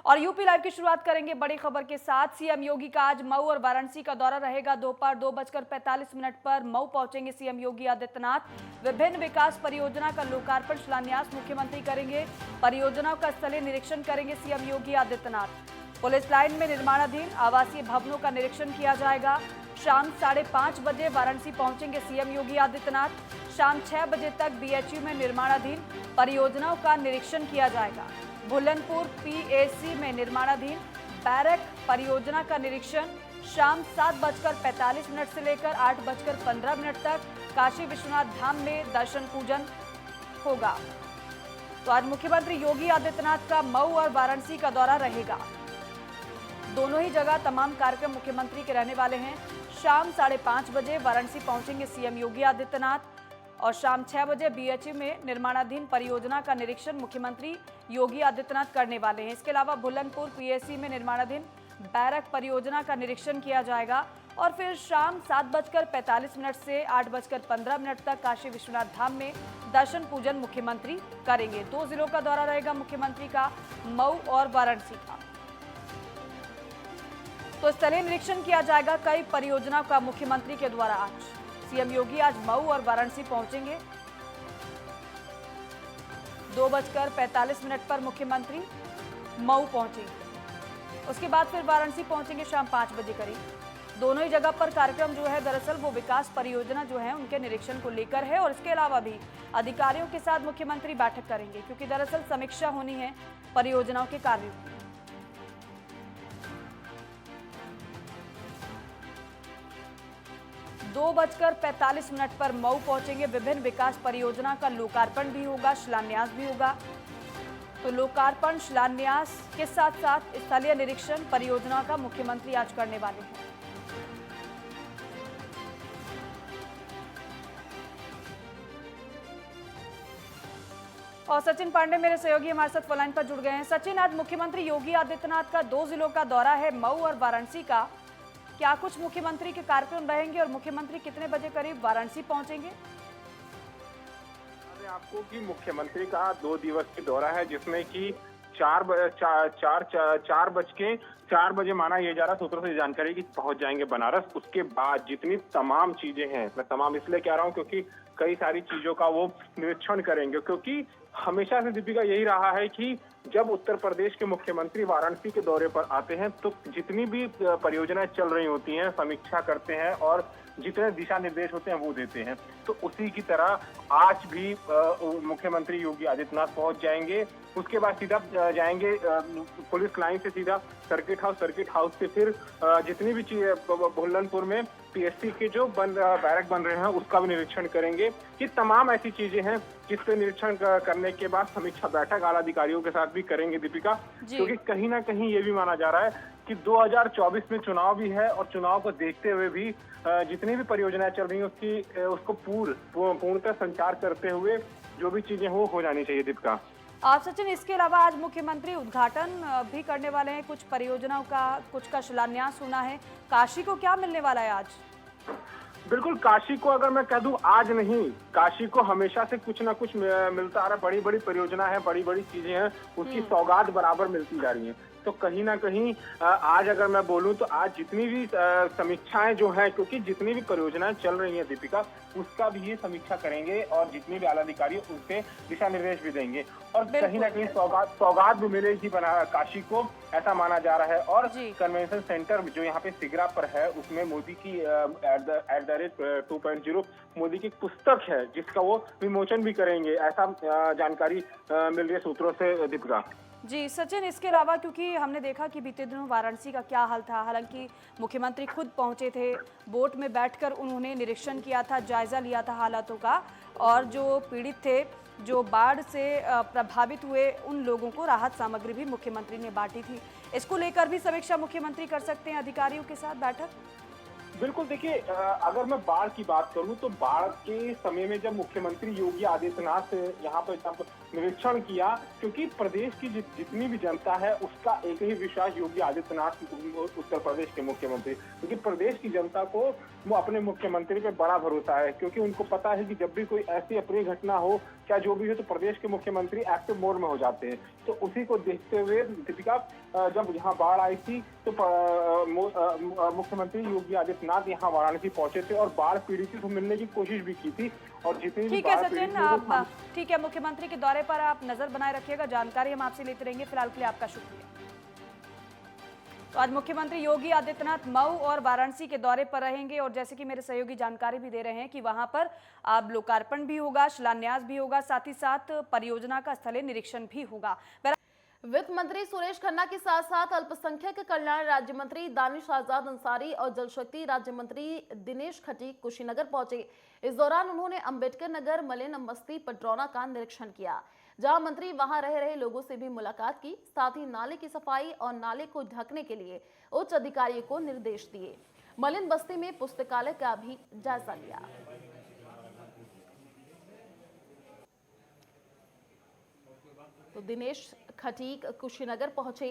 और UP live की शुरुआत करेंगे बड़ी खबर के साथ। सीएम योगी का आज मऊ और वाराणसी का दौरा रहेगा। दोपहर 2:45 पर मऊ पहुंचेंगे सीएम योगी आदित्यनाथ। विभिन्न विकास परियोजना का लोकार्पण शिलान्यास मुख्यमंत्री करेंगे। परियोजनाओं का स्थलीय निरीक्षण करेंगे CM Yogi Adityanath. Police line में निर्माणाधीन आवासीय भवनों का निरीक्षण किया जाएगा। शाम 5:30 बजे वाराणसी पहुंचेंगे सीएम योगी आदित्यनाथ। शाम 6 बजे तक बीएचयू में निर्माणाधीन परियोजनाओं का निरीक्षण किया जाएगा। भुलनपुर पीएसी में निर्माणाधीन बैरक परियोजना का निरीक्षण शाम 7:45 से लेकर 8:15 तक काशी विश्वनाथ धाम में दर्शन पूजन होगा। तो आज मुख्यमंत्री योगी आदित्यनाथ का मऊ और वाराणसी का दौरा रहेगा। दोनों ही जगह तमाम कार्यक्रम मुख्यमंत्री के रहने वाले हैं। शाम 5:30 बजे वाराणसी पहुंचेंगे सीएम योगी आदित्यनाथ और शाम 6 बजे बीएचयू में निर्माणाधीन परियोजना का निरीक्षण मुख्यमंत्री योगी आदित्यनाथ करने वाले हैं। इसके अलावा भुलनपुर पीएसी में निर्माणाधीन बैरक परियोजना का निरीक्षण किया जाएगा और फिर शाम 7:45 से 8:15 तक काशी विश्वनाथ धाम में दर्शन पूजन मुख्यमंत्री करेंगे। 2 जिलों का दौरा रहेगा मुख्यमंत्री का, मऊ और वाराणसी का। तो स्थलीय निरीक्षण किया जाएगा कई परियोजनाओं का मुख्यमंत्री के द्वारा। आज सीएम योगी आज मऊ और वाराणसी पहुंचेंगे। 2:45 पर मुख्यमंत्री मऊ पहुंचेंगे। उसके बाद फिर वाराणसी पहुंचेंगे शाम 5 बजे करीब। दोनों ही जगह पर कार्यक्रम जो है दरअसल वो विकास परियोजना जो है उनके निरीक्षण को लेकर है और इसके अलावा भी अधिकारियों के साथ मुख्यमंत्री बैठक करेंगे क्योंकि दरअसल समीक्षा होनी है परियोजनाओं के कार्यों की। 2:45 पर मऊ पहुंचेंगे। विभिन्न विकास परियोजना का लोकार्पण भी होगा, शिलान्यास भी होगा। तो लोकार्पण शिलान्यास के साथ साथ स्थलीय निरीक्षण परियोजना का मुख्यमंत्री आज करने वाले हैं। और सचिन पांडे मेरे सहयोगी हमारे साथ फोन लाइन पर जुड़ गए हैं। सचिन, आज मुख्यमंत्री योगी आदित्यनाथ का 2 जिलों का दौरा है, मऊ और वाराणसी का। क्या कुछ मुख्यमंत्री के कार्यक्रम रहेंगे और मुख्यमंत्री कितने बजे करीब वाराणसी पहुंचेंगे? आपको कि मुख्यमंत्री का 2 दिवसीय दौरा है जिसमें कि 4 बजे माना यह जा रहा है, सूत्रों से जानकारी कि पहुंच जाएंगे बनारस। उसके बाद जितनी तमाम चीजें हैं, मैं तमाम इसलिए कह रहा हूं क्योंकि कई सारी चीजों का वो निरीक्षण करेंगे, क्योंकि हमेशा से दीपिका यही रहा है कि जब उत्तर प्रदेश के मुख्यमंत्री वाराणसी के दौरे पर आते हैं तो जितनी भी परियोजनाएं चल रही होती हैं समीक्षा करते हैं और जितने दिशा निर्देश होते हैं वो देते हैं। तो उसी की तरह आज भी मुख्यमंत्री योगी आदित्यनाथ पहुंच जाएंगे। उसके बाद सीधा जाएंगे पुलिस लाइन से सीधा सर्किट हाउस से फिर जितनी भी चीजें भुलनपुर में पीएससी के जो बैरक बन रहे हैं उसका भी निरीक्षण करेंगे। ये तमाम ऐसी चीजें हैं जिसके निरीक्षण करने के बाद समीक्षा बैठक आला अधिकारियों के साथ भी करेंगे दीपिका, क्योंकि कहीं ना कहीं ये भी माना जा रहा है कि 2024 में चुनाव भी है और चुनाव को देखते हुए भी जितनी भी परियोजनाएं चल रही हैं उसको पूर्णतः संचार करते हुए जो भी चीजें हो जानी चाहिए दीपिका। आप सचिन, इसके अलावा आज मुख्यमंत्री उद्घाटन भी करने वाले हैं कुछ परियोजनाओं का, कुछ का शिलान्यास होना है। काशी को क्या मिलने वाला है आज? बिल्कुल, काशी को अगर मैं कह दूं आज नहीं, काशी को हमेशा से कुछ ना कुछ मिलता आ रहा है। बड़ी बड़ी परियोजना है, बड़ी बड़ी चीजें हैं, उसकी सौगात बराबर मिलती जा रही है। तो कहीं ना कहीं आज अगर मैं बोलूं तो आज जितनी भी समीक्षाएं जो हैं, क्योंकि जितनी भी परियोजनाएं चल रही हैं दीपिका, उसका भी ये समीक्षा करेंगे और जितने भी आला अधिकारी उनसे दिशा निर्देश भी देंगे और कहीं ना कहीं सौगात भी मिलेगी बना काशी को, ऐसा माना जा रहा है। और कन्वेंशन सेंटर जो यहाँ पे सिगरा पर है उसमें मोदी की @2.0 मोदी की पुस्तक है जिसका वो विमोचन भी करेंगे, ऐसा जानकारी मिल रही है सूत्रों से दीपिका। जी सचिन, इसके अलावा क्योंकि हमने देखा कि बीते दिनों वाराणसी का क्या हाल था, हालांकि मुख्यमंत्री खुद पहुंचे थे, बोट में बैठकर उन्होंने निरीक्षण किया था, जायजा लिया था हालातों का और जो पीड़ित थे, जो बाढ़ से प्रभावित हुए उन लोगों को राहत सामग्री भी मुख्यमंत्री ने बांटी थी। इसको लेकर भी समीक्षा मुख्यमंत्री कर सकते हैं अधिकारियों के साथ बैठक? बिल्कुल, देखिए अगर मैं बाढ़ की बात करूं तो बाढ़ के समय में जब मुख्यमंत्री योगी आदित्यनाथ यहाँ पर निरीक्षण किया, क्योंकि प्रदेश की जितनी भी जनता है उसका एक ही विश्वास योगी आदित्यनाथ उत्तर प्रदेश के मुख्यमंत्री, क्योंकि प्रदेश की जनता को वो अपने मुख्यमंत्री पे बड़ा भरोसा है, क्योंकि उनको पता है कि जब भी कोई ऐसी अप्रिय घटना हो, क्या जो भी हो, तो प्रदेश के मुख्यमंत्री एक्टिव मोड में हो जाते हैं। तो उसी को देखते हुए दीपिका जब यहाँ बाढ़ आई थी तो मुख्यमंत्री योगी आदित्यनाथ यहाँ वाराणसी पहुंचे थे और बाढ़ पीड़ितों से मिलने की कोशिश भी की थी। और जितनी भी ठीक है बाढ़ सचिन, पीड़ित लोगों आप ठीक है, मुख्यमंत्री के दौरे पर आप नजर बनाए रखिएगा, जानकारी हम आपसे लेते रहेंगे। फिलहाल के लिए आपका शुक्रिया। तो आज मुख्यमंत्री योगी आदित्यनाथ मऊ और वाराणसी के दौरे पर रहेंगे और जैसे कि मेरे सहयोगी जानकारी भी दे रहे हैं कि वहां पर अब लोकार्पण भी होगा, शिलान्यास भी होगा, साथ ही साथ परियोजना का स्थलीय निरीक्षण भी होगा। वित्त मंत्री सुरेश खन्ना के साथ साथ अल्पसंख्यक कल्याण राज्य मंत्री दानिश आजाद अंसारी और जल शक्ति राज्य मंत्री दिनेश खटीक कुशीनगर पहुंचे। इस दौरान उन्होंने अंबेडकर नगर, मलिन बस्ती, पटरौना का निरीक्षण किया, जहां मंत्री वहां रह रहे लोगों से भी मुलाकात की। साथ ही नाले की सफाई और नाले को ढकने के लिए उच्च अधिकारियों को निर्देश दिए। मलिन बस्ती में पुस्तकालय का भी जायजा लिया। तो दिनेश खटीक कुशीनगर पहुंचे,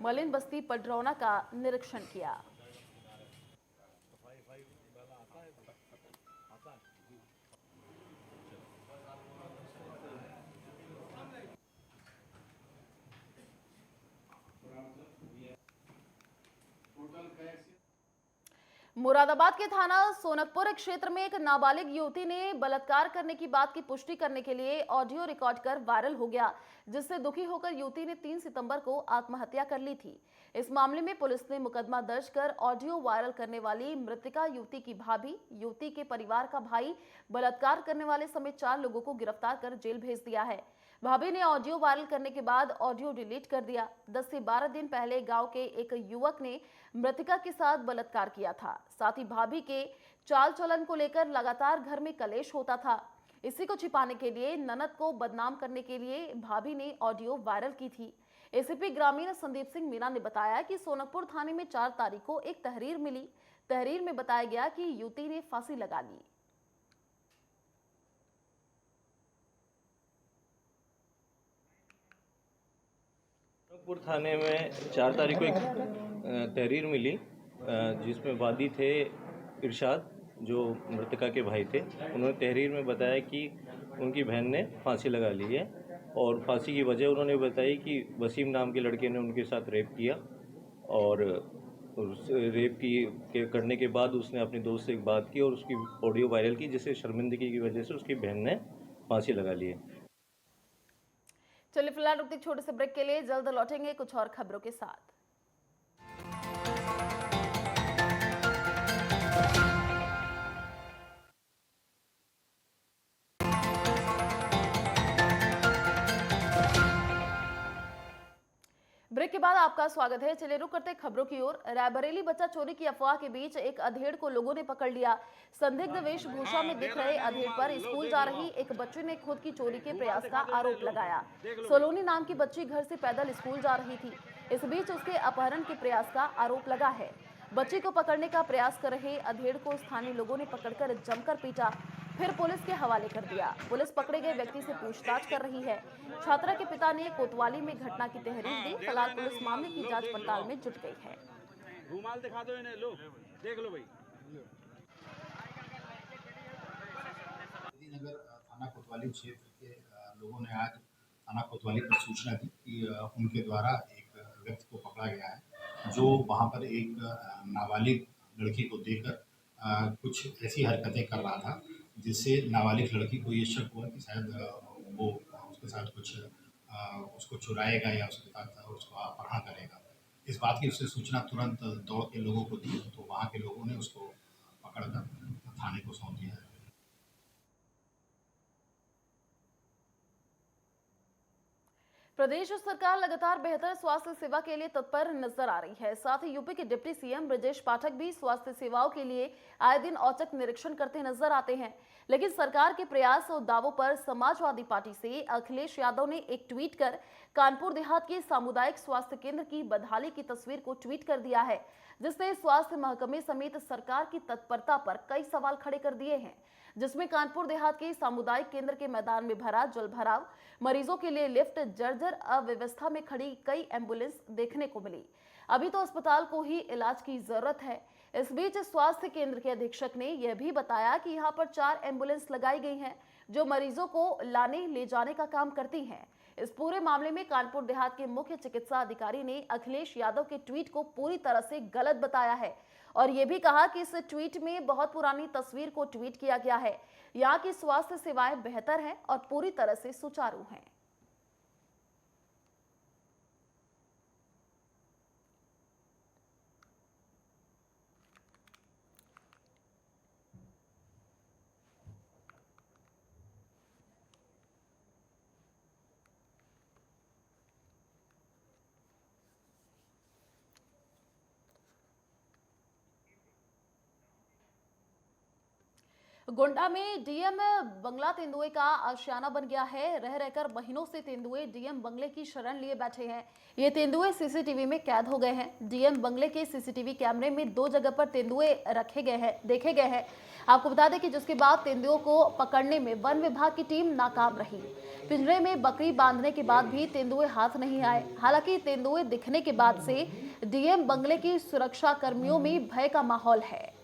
मलिन बस्ती, पटरौना का निरीक्षण किया। मुरादाबाद के थाना सोनकपुर क्षेत्र में एक नाबालिग युवती ने बलात्कार करने की बात की पुष्टि करने के लिए ऑडियो रिकॉर्ड कर वायरल हो गया, जिससे दुखी होकर युवती ने 3 सितंबर को आत्महत्या कर ली थी। इस मामले में पुलिस ने मुकदमा दर्ज कर ऑडियो वायरल करने वाली मृतका युवती की भाभी, युवती के परिवार का भाई, बलात्कार करने वाले समेत 4 लोगों को गिरफ्तार कर जेल भेज दिया है। भाभी ने ऑडियो वायरल करने के बाद ऑडियो डिलीट कर दिया। 10 से 12 दिन पहले गांव के एक युवक ने मृतका के साथ बलात्कार किया था। साथ ही भाभी के चाल चलन को लेकर लगातार घर में कलेश होता था। इसी को छिपाने के लिए, ननद को बदनाम करने के लिए भाभी ने ऑडियो वायरल की थी। एसीपी ग्रामीण संदीप सिंह मीणा ने बताया कि सोनकपुर थाने में 4 तारीख को एक तहरीर मिली। तहरीर में बताया गया कि युवती ने फांसी लगा ली। सोनकपुर थाने में 4 तारीख को एक तहरीर मिली, जिसमें वादी थे इरशाद, जो मृतका के भाई थे। उन्होंने तहरीर में बताया कि उनकी बहन ने फांसी लगा ली है और फांसी की वजह उन्होंने बताई कि वसीम नाम के लड़के ने उनके साथ रेप किया और उस रेप की करने के बाद उसने अपने दोस्त से एक बात की और उसकी ऑडियो वायरल की, जिससे शर्मिंदगी की वजह से उसकी बहन ने फांसी लगा ली है। चलिए फिलहाल रुकते छोटे से ब्रेक के लिए, जल्द लौटेंगे कुछ और खबरों के साथ। ब्रेक के बाद आपका स्वागत है। चलिए रुक करते खबरों की ओर। रायबरेली बच्चा चोरी की अफवाह के बीच एक अधेड़ को लोगों ने पकड़ लिया। संदिग्ध वेशभूषा में दिख रहे अधेड़ पर स्कूल जा रही एक बच्ची ने खुद की चोरी के प्रयास का आरोप लगाया। सोलोनी नाम की बच्ची घर से पैदल स्कूल जा रही थी। इस बीच उसके अपहरण के प्रयास का आरोप लगा है। बच्ची को पकड़ने का प्रयास कर रहे अधेड़ को स्थानीय लोगों ने पकड़कर जमकर पीटा, फिर पुलिस के हवाले कर दिया। पुलिस पकड़े गए व्यक्ति से पूछताछ कर रही है। छात्रा के पिता ने कोतवाली में घटना की तहरीर दी। फिलहाल पुलिस मामले की जांच पड़ताल में जुट गई है। रुमाल दिखा दो इन्हें, लो देख लो भाई। नगर थाना कोतवाली क्षेत्र के लोगों ने आज थाना कोतवाली पर सूचना दी कि उनके द्वारा एक व्यक्ति को पकड़ा गया है, जो वहां पर एक नाबालिग लड़की को देकर कुछ ऐसी हरकतें कर रहा था, जिससे नाबालिग लड़की को ये शक हुआ कि शायद वो उसके साथ कुछ उसको चुराएगा या उसके साथ उसको अपहरण करेगा। इस बात की उससे सूचना तुरंत दौड़ के लोगों को दी, तो वहाँ के लोगों ने उसको पकड़कर थाने को सौंप दिया है। प्रदेश सरकार लगातार बेहतर स्वास्थ्य सेवा के लिए तत्पर नजर आ रही है। साथ ही यूपी के डिप्टी सीएम ब्रजेश पाठक भी स्वास्थ्य सेवाओं के लिए आए दिन औचक निरीक्षण करते नजर आते हैं। लेकिन सरकार के प्रयास और दावों पर समाजवादी पार्टी से अखिलेश यादव ने एक ट्वीट कर कानपुर देहात के सामुदायिक स्वास्थ्य केंद्र की बदहाली की तस्वीर को ट्वीट कर दिया है, जिसने स्वास्थ्य महकमे समेत सरकार की तत्परता पर कई सवाल खड़े कर दिए हैं। जिसमें कानपुर देहात के सामुदायिक केंद्र के मैदान में भरा जल भराव, मरीजों के लिए लिफ्ट, जर्जर अव्यवस्था में खड़ी कई एम्बुलेंस देखने को मिली। अभी तो अस्पताल को ही इलाज की जरूरत है। इस बीच स्वास्थ्य केंद्र के अधीक्षक ने यह भी बताया कि यहां पर 4 एम्बुलेंस लगाई गई हैं, जो मरीजों को लाने ले जाने का काम करती हैं। इस पूरे मामले में कानपुर देहात के मुख्य चिकित्सा अधिकारी ने अखिलेश यादव के ट्वीट को पूरी तरह से गलत बताया है और ये भी कहा कि इस ट्वीट में बहुत पुरानी तस्वीर को ट्वीट किया गया है। यहाँ की स्वास्थ्य सेवाएं बेहतर हैं और पूरी तरह से सुचारू हैं। गोंडा में डीएम बंगला तेंदुए का आशियाना बन गया है। रह रहकर महीनों से तेंदुए डीएम बंगले की शरण लिए बैठे हैं। ये तेंदुए सीसीटीवी में कैद हो गए हैं। डीएम बंगले के सीसीटीवी कैमरे में 2 जगह पर तेंदुए देखे गए हैं। आपको बता दें कि जिसके बाद तेंदुओं को पकड़ने में वन विभाग की टीम नाकाम रही। पिंजरे में बकरी बांधने के बाद भी तेंदुए हाथ नहीं आए। हालांकि तेंदुए दिखने के बाद से डीएम बंगले की सुरक्षा कर्मियों में भय का माहौल है।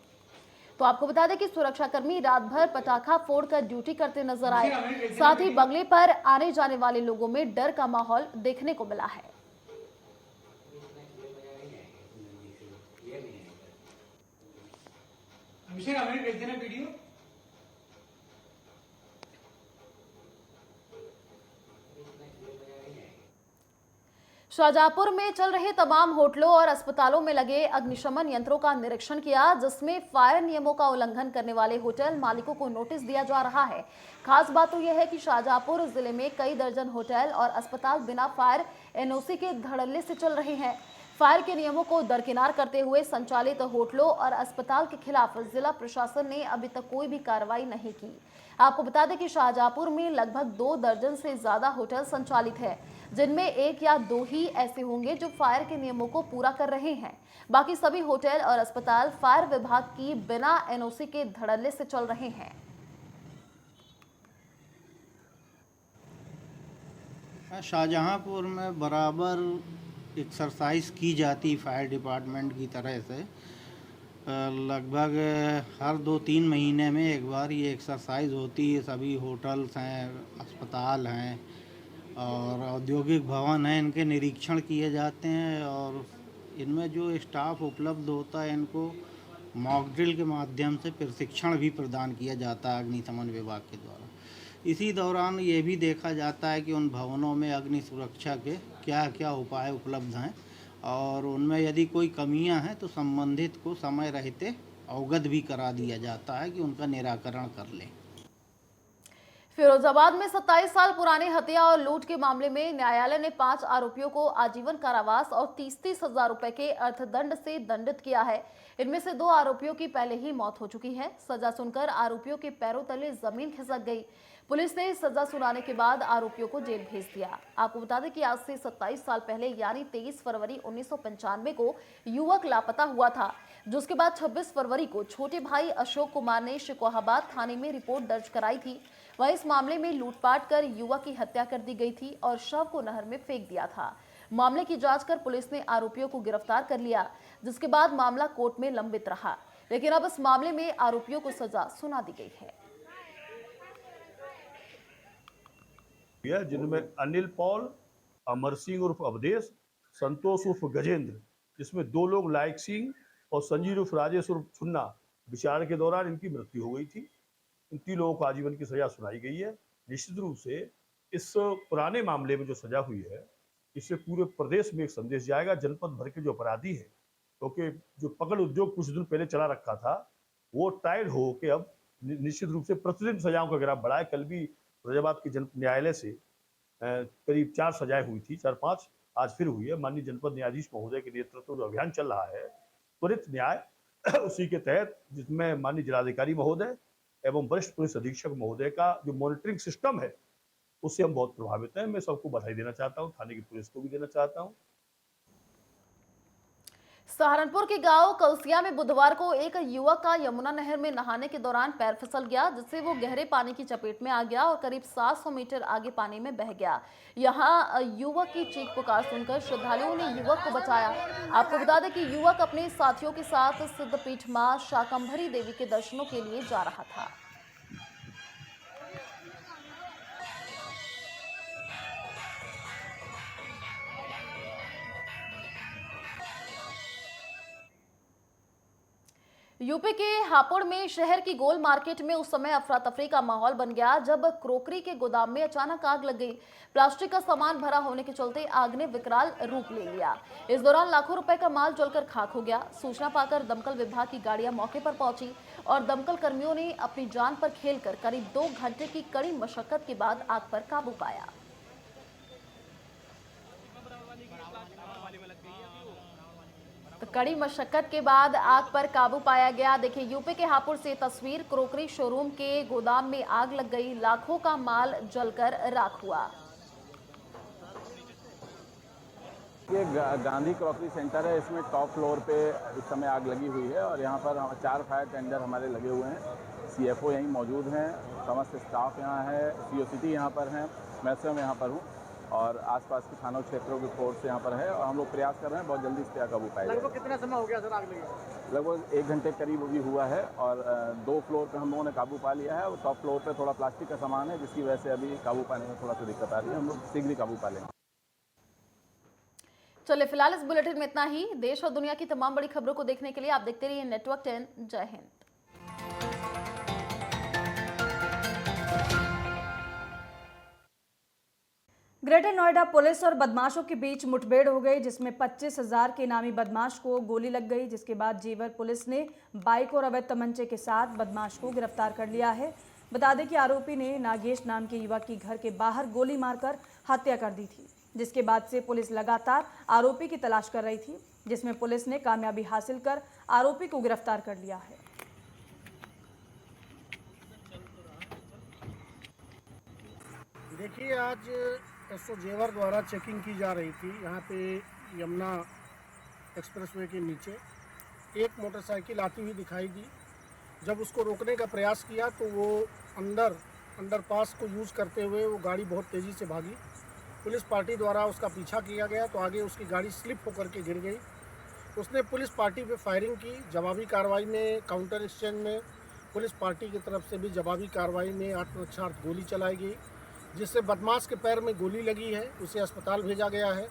तो आपको बता दें कि सुरक्षाकर्मी रात भर पटाखा फोड़कर ड्यूटी करते नजर आए। साथ ही बंगले पर आने जाने वाले लोगों में डर का माहौल देखने को मिला है। शाहजहांपुर में चल रहे तमाम होटलों और अस्पतालों में लगे अग्निशमन यंत्रों का निरीक्षण किया, जिसमें फायर नियमों का उल्लंघन करने वाले होटल मालिकों को नोटिस दिया जा रहा है। खास बात तो यह है कि शाहजहांपुर जिले में कई दर्जन होटल और अस्पताल बिना फायर एनओसी के धड़ल्ले से चल रहे हैं। फायर के नियमों को दरकिनार करते हुए संचालित होटलों और अस्पताल के खिलाफ जिला प्रशासन ने अभी तक कोई भी कार्रवाई नहीं की। आपको बता दें कि शाहजहांपुर में लगभग 2 दर्जन से ज्यादा होटल संचालित है, जिनमें 1 या 2 ही ऐसे होंगे जो फायर के नियमों को पूरा कर रहे हैं। बाकी सभी होटल और अस्पताल फायर विभाग की बिना एनओसी के धड़ल्ले से चल रहे हैं। शाहजहांपुर में बराबर एक्सरसाइज की जाती फायर डिपार्टमेंट की तरह से। लगभग हर 2-3 महीने में एक बार ये एक्सरसाइज होती है। सभी होटल्स हैं, अस्पताल हैं और औद्योगिक भवन हैं, इनके निरीक्षण किए जाते हैं और इनमें जो स्टाफ उपलब्ध होता है इनको मॉक ड्रिल के माध्यम से प्रशिक्षण भी प्रदान किया जाता है अग्निशमन विभाग के द्वारा। इसी दौरान ये भी देखा जाता है कि उन भवनों में अग्नि सुरक्षा के क्या क्या उपाय उपलब्ध हैं और उनमें यदि कोई कमियां हैं तो संबंधित को समय रहते अवगत भी करा दिया जाता है कि उनका निराकरण कर लें। फिरोजाबाद में 27 साल पुराने हत्या और लूट के मामले में न्यायालय ने 5 आरोपियों को आजीवन कारावास और 30-30 हजार रुपए के अर्थदंड से दंडित किया है। इनमें से 2 आरोपियों की पहले ही मौत हो चुकी है। सजा सुनकर आरोपियों के पैरों तले जमीन खिसक गई। पुलिस ने सजा सुनाने के बाद आरोपियों को जेल भेज दिया। आपको बता दें कि आज से 27 साल पहले यानी 23 फरवरी 1995 को युवक लापता हुआ था, जिसके बाद 26 फरवरी को छोटे भाई अशोक कुमार ने शिकोहाबाद थाने में रिपोर्ट दर्ज कराई थी। वहीं इस मामले में लूटपाट कर युवक की हत्या कर दी गई थी और शव को नहर में फेंक दिया था। मामले की जांच कर पुलिस ने आरोपियों को गिरफ्तार कर लिया, जिसके बाद मामला कोर्ट में लंबित रहा। लेकिन अब इस मामले में आरोपियों को सजा सुना दी गई है। जिनमें अनिल पॉल, अमर सिंह उर्फ अवधेश, संतोष उर्फ गजेंद्र, जिसमें 2 लोग लायक सिंह और संजीव उर्फ राजेश उर्फ छुन्ना, विचार के दौरान इनकी मृत्यु हो गई थी। इन 3 लोगों को आजीवन की सजा सुनाई गई है। निश्चित रूप से इस पुराने मामले में जो सजा हुई है, इससे पूरे प्रदेश में एक संदेश जाएगा। जनपद भर के जो अपराधी है, क्योंकि जो पकड़ उद्योग कुछ दिन पहले चला रखा था, वो टाइड हो के अब निश्चित रूप से प्रतिदिन सजाओं का ग्राफ बढ़ा है। कल भी फिरोजाबाद के न्यायालय से करीब 4 सजाएं हुई थी, 4-5 आज फिर हुई है। माननीय जनपद न्यायाधीश महोदय के नेतृत्व में जो अभियान चल रहा है त्वरित न्याय, उसी के तहत जिसमें माननीय जिलाधिकारी महोदय एवं वरिष्ठ पुलिस अधीक्षक महोदय का जो मॉनिटरिंग सिस्टम है, उससे हम बहुत प्रभावित हैं। मैं सबको बधाई देना चाहता हूँ, थाने की पुलिस को भी देना चाहता हूँ। सहारनपुर के गांव कलसिया में बुधवार को एक युवक का यमुना नहर में नहाने के दौरान पैर फिसल गया, जिससे वो गहरे पानी की चपेट में आ गया और करीब 700 मीटर आगे पानी में बह गया। यहां युवक की चीख पुकार सुनकर श्रद्धालुओं ने युवक को बचाया। आपको बता दें कि युवक अपने साथियों के साथ सिद्धपीठ मां शाकंभरी देवी के दर्शनों के लिए जा रहा था। यूपी के हापुड़ में शहर की गोल मार्केट में उस समय अफरा तफरी का माहौल बन गया जब क्रोकरी के गोदाम में अचानक आग लग गई। प्लास्टिक का सामान भरा होने के चलते आग ने विकराल रूप ले लिया। इस दौरान लाखों रुपए का माल जलकर खाक हो गया। सूचना पाकर दमकल विभाग की गाड़ियां मौके पर पहुंची और दमकल कर्मियों ने अपनी जान पर खेलकर करीब 2 घंटे की कड़ी मशक्कत के बाद आग पर काबू पाया। तो कड़ी मशक्कत के बाद आग पर काबू पाया गया। देखिए यूपी के हापुड़ से तस्वीर, क्रोकरी शोरूम के गोदाम में आग लग गई, लाखों का माल जलकर राख हुआ। ये गांधी क्रॉकरी सेंटर है, इसमें टॉप फ्लोर पे इस समय आग लगी हुई है और यहाँ पर 4 फायर टेंडर हमारे लगे हुए हैं। सीएफओ यहीं मौजूद हैं, समस्त स्टाफ यहाँ है, सीओसीटी यहाँ पर हैं, मैं स्वयं यहाँ पर हूँ और आसपास के थानों क्षेत्रों की फोर्स यहाँ पर है और हम लोग प्रयास कर रहे हैं बहुत जल्दी इस पर काबू पाया जाए। लगभग कितना समय हो गया सर आग लगी? लगभग 1 घंटे करीब अभी हुआ है और 2 फ्लोर पे हम लोगों ने काबू पा लिया है और टॉप फ्लोर पे थोड़ा प्लास्टिक का सामान है जिसकी वजह से अभी काबू पाने में थोड़ा सा दिक्कत आ रही है। हम लोग शीघ्र ही काबू पा लेंगे। चलिए फिलहाल इस बुलेटिन में इतना ही। देश और दुनिया की तमाम बड़ी खबरों को देखने के लिए आप देखते रहिए नेटवर्क 10। जय हिंद। ग्रेटर नोएडा पुलिस और बदमाशों के बीच मुठभेड़ हो गई जिसमें 25,000 के इनामी बदमाश को गोली लग गई, जिसके बाद जेवर पुलिस ने बाइक और अवैध तमंचे के साथ बदमाश को गिरफ्तार कर लिया है। बता दें कि आरोपी ने नागेश नाम के युवक की घर के बाहर गोली मारकर हत्या कर दी थी, जिसके बाद से पुलिस लगातार आरोपी की तलाश कर रही थी, जिसमें पुलिस ने कामयाबी हासिल कर आरोपी को गिरफ्तार कर लिया है। देखिए आज एसओ जेवर द्वारा चेकिंग की जा रही थी। यहाँ पे यमुना एक्सप्रेसवे के नीचे एक मोटरसाइकिल आती हुई दिखाई दी। जब उसको रोकने का प्रयास किया तो वो अंडरपास को यूज़ करते हुए वो गाड़ी बहुत तेज़ी से भागी। पुलिस पार्टी द्वारा उसका पीछा किया गया तो आगे उसकी गाड़ी स्लिप होकर के गिर गई। उसने पुलिस पार्टी पे फायरिंग की। जवाबी कार्रवाई में काउंटर एक्सचेंज में पुलिस पार्टी की तरफ से भी जवाबी कार्रवाई में आत्मरक्षार्थ गोली चलाई गई, जिससे बदमाश के पैर में गोली लगी है। उसे अस्पताल भेजा गया है।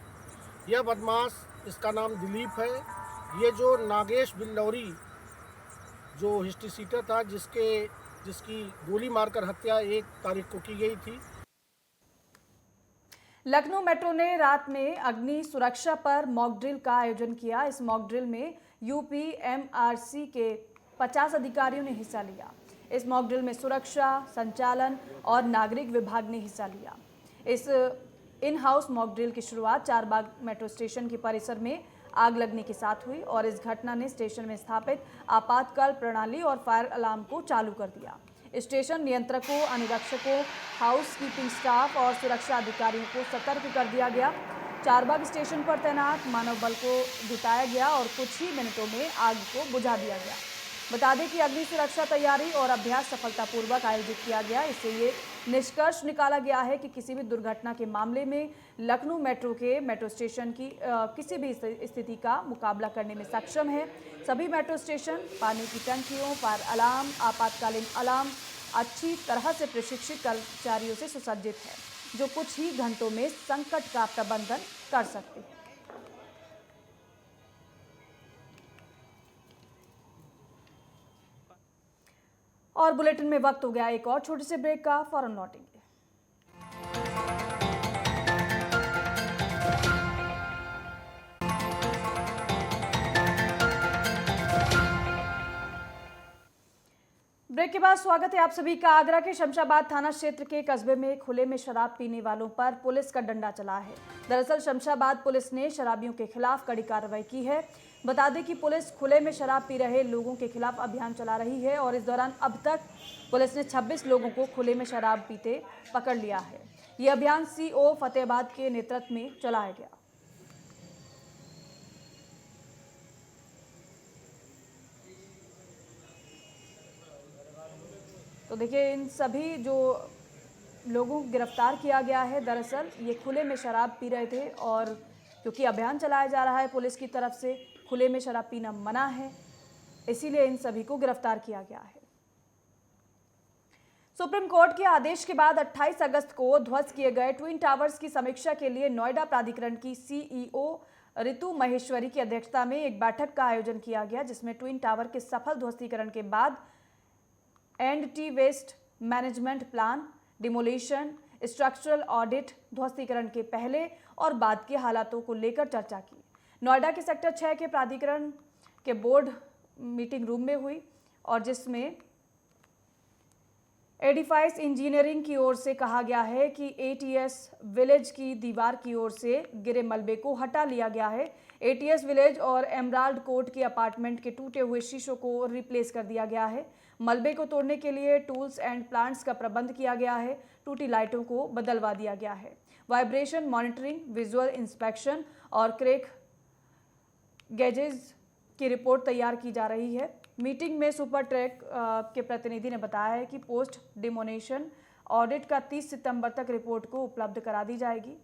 यह बदमाश, इसका नाम दिलीप है। ये जो नागेश बिल्लौरी जो हिस्ट्री सीटर था जिसकी गोली मारकर हत्या 1 तारीख को की गई थी। लखनऊ मेट्रो ने रात में अग्नि सुरक्षा पर मॉक ड्रिल का आयोजन किया। इस मॉक ड्रिल में यूपीएमआरसी के 50 अधिकारियों ने हिस्सा लिया। इस मॉक ड्रिल में सुरक्षा, संचालन और नागरिक विभाग ने हिस्सा लिया। इस इन हाउस मॉक ड्रिल की शुरुआत चारबाग मेट्रो स्टेशन के परिसर में आग लगने के साथ हुई और इस घटना ने स्टेशन में स्थापित आपातकाल प्रणाली और फायर अलार्म को चालू कर दिया। स्टेशन नियंत्रकों, अनुरक्षकों, हाउस कीपिंग स्टाफ और सुरक्षा अधिकारियों को सतर्क कर दिया गया। चारबाग स्टेशन पर तैनात मानव बल को जुटाया गया और कुछ ही मिनटों में आग को बुझा दिया गया। बता दें कि अग्नि सुरक्षा तैयारी और अभ्यास सफलतापूर्वक आयोजित किया गया। इससे ये निष्कर्ष निकाला गया है कि किसी भी दुर्घटना के मामले में लखनऊ मेट्रो के मेट्रो स्टेशन की किसी भी स्थिति का मुकाबला करने में सक्षम है। सभी मेट्रो स्टेशन पानी की टंकियों, फायर अलार्म, आपातकालीन अलार्म अच्छी तरह से प्रशिक्षित कर्मचारियों से सुसज्जित है, जो कुछ ही घंटों में संकट का प्रबंधन कर सकते हैं। और बुलेटिन में वक्त हो गया एक और छोटे से ब्रेक का, फौरन लौटेंगे। ब्रेक के बाद स्वागत है आप सभी का। आगरा के शमशाबाद थाना क्षेत्र के कस्बे में खुले में शराब पीने वालों पर पुलिस का डंडा चला है। दरअसल शमशाबाद पुलिस ने शराबियों के खिलाफ कड़ी कार्रवाई की है। बता दें कि पुलिस खुले में शराब पी रहे लोगों के खिलाफ अभियान चला रही है और इस दौरान अब तक पुलिस ने 26 लोगों को खुले में शराब पीते पकड़ लिया है। ये अभियान सीओ फतेहाबाद के नेतृत्व में चलाया गया। तो देखिए इन सभी जो लोगों को गिरफ्तार किया गया है, दरअसल ये खुले में शराब पी रहे थे और क्योंकि अभियान चलाया जा रहा है पुलिस की तरफ से, खुले में शराब पीना मना है, इसीलिए इन सभी को गिरफ्तार किया गया है। सुप्रीम कोर्ट के आदेश के बाद 28 अगस्त को ध्वस्त किए गए ट्विन टावर्स की समीक्षा के लिए नोएडा प्राधिकरण की सीईओ ऋतु महेश्वरी की अध्यक्षता में एक बैठक का आयोजन किया गया, जिसमें ट्विन टावर के सफल ध्वस्तीकरण के बाद and waste management plan, demolition, structural audit, ध्वस्तीकरण के पहले और बाद के हालातों को लेकर चर्चा की। नोएडा के सेक्टर 6 के प्राधिकरण के बोर्ड मीटिंग रूम में हुई और जिसमें एडिफाइस इंजीनियरिंग की ओर से कहा गया है कि एटीएस विलेज की दीवार की ओर से गिरे मलबे को हटा लिया गया है। एटीएस विलेज और एमराल्ड कोर्ट के अपार्टमेंट के टूटे हुए शीशों को रिप्लेस कर दिया गया है। मलबे को तोड़ने के लिए टूल्स एंड प्लांट्स का प्रबंध किया गया है। टूटी लाइटों को बदलवा दिया गया है। वाइब्रेशन मॉनिटरिंग, विजुअल इंस्पेक्शन और क्रैक गेजेस की रिपोर्ट तैयार की जा रही है। मीटिंग में सुपर ट्रैक के प्रतिनिधि ने बताया है कि पोस्ट डिमोनेशन ऑडिट का 30 सितंबर तक रिपोर्ट को उपलब्ध करा दी जाएगी।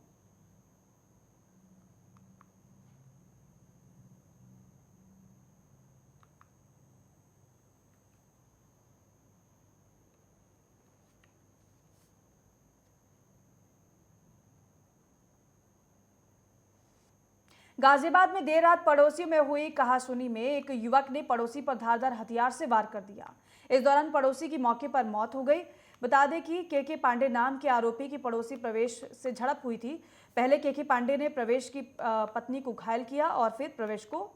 गाजियाबाद में देर रात पड़ोसियों में हुई कहासुनी में एक युवक ने पड़ोसी पर धारदार हथियार से वार कर दिया। इस दौरान पड़ोसी की मौके पर मौत हो गई। बता दें कि के पांडे नाम के आरोपी की पड़ोसी प्रवेश से झड़प हुई थी। पहले के पांडे ने प्रवेश की पत्नी को घायल किया और फिर प्रवेश को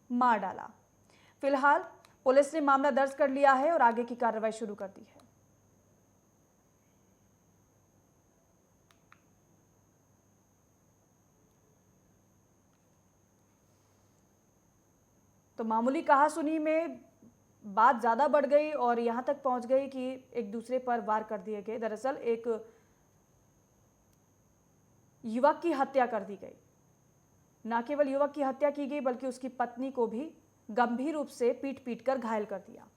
मार डाला। फिलहाल पुलिस ने मामला दर्ज कर लिया है और आगे की कार्रवाई शुरू कर दी है। तो मामूली कहासुनी में बात ज़्यादा बढ़ गई और यहाँ तक पहुँच गई कि एक दूसरे पर वार कर दिए गए। दरअसल एक युवक की हत्या कर दी गई। न केवल युवक की हत्या की गई बल्कि उसकी पत्नी को भी गंभीर रूप से पीट कर घायल कर दिया।